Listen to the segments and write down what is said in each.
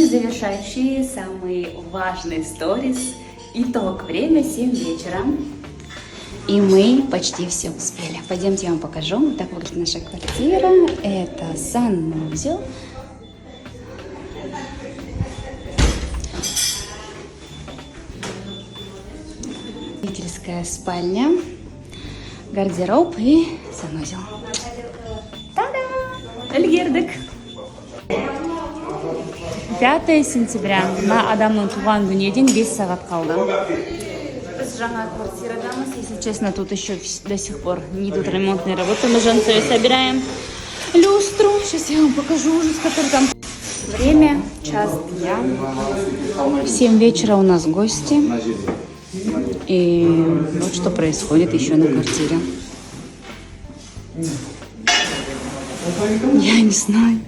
завершающий, самый важный сторис. Итог. Время 7 вечера. И мы почти все успели. Пойдемте я вам покажу. Вот так выглядит наша квартира. Это санузел. Родительская спальня. Гардероб и санузел. Та-да! Үлгердік. 5 сентября на адамның туған күнеден 5 сағат қалды. Біз жаңа квартирадамыз. Если честно, тут еще до сих пор не идут ремонтные работы. Мы с Жансой собираем люстру. Сейчас я вам покажу ужас, который там. Время час дня. В 7 вечера у нас гости. И вот что происходит еще на квартире. Я не знаю,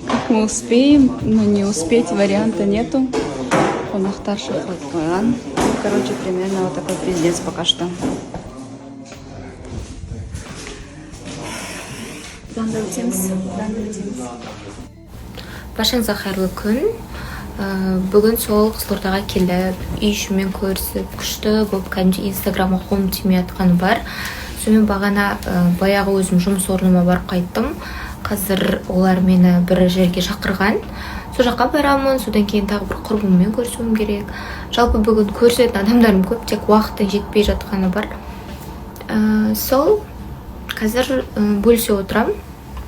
как мы успеем, но не успеть варианта нету. Қонақтар шақырып қойған. Короче, примерно вот такой пиздец пока что. Баршаңызға қайырлы күн. Бүгін сол Қызылордаға келіп, үй ішімен көрісіп, күшті болып, кәдімгі инстаграмға қолым тимей жатқаны бар. Сонымен бағана баяғы өзім жұмыс орныма барып қайттым. Қазір олар мені бір жерге шақырған. Сол жаққа барамын, содан кейін тағы бір құрбыммен көрісуім керек. Жалпы бүгін көрісетін адамдарым көп, тек уақыттың жетпей жатқаны бар. Сол қазір бөлісе отырам.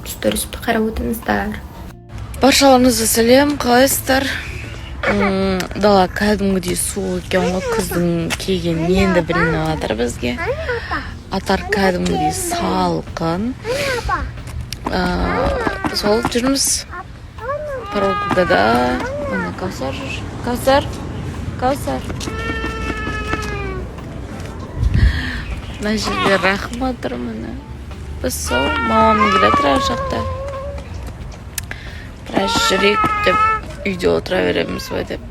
Стористі қарап отырыңыздар. Баршаларыңызға сәлем, қалайсыздар? Дала кәдімгідей суық екен ғой, күздің келгенін енді білініп жатыр бізге. Атар кәдімгідей салқын. Сол жүрміз прогулкада. Мына Кәусар жүр. Кәусар. Мына жерде Рахым отыр міне. Біз сол мамамның келе тұр ар жақта. Біраз жүрек деп үйде отыра береміз бе деп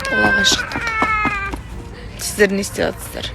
қалаға шықтық. Сіздер не істеп жатсыздар?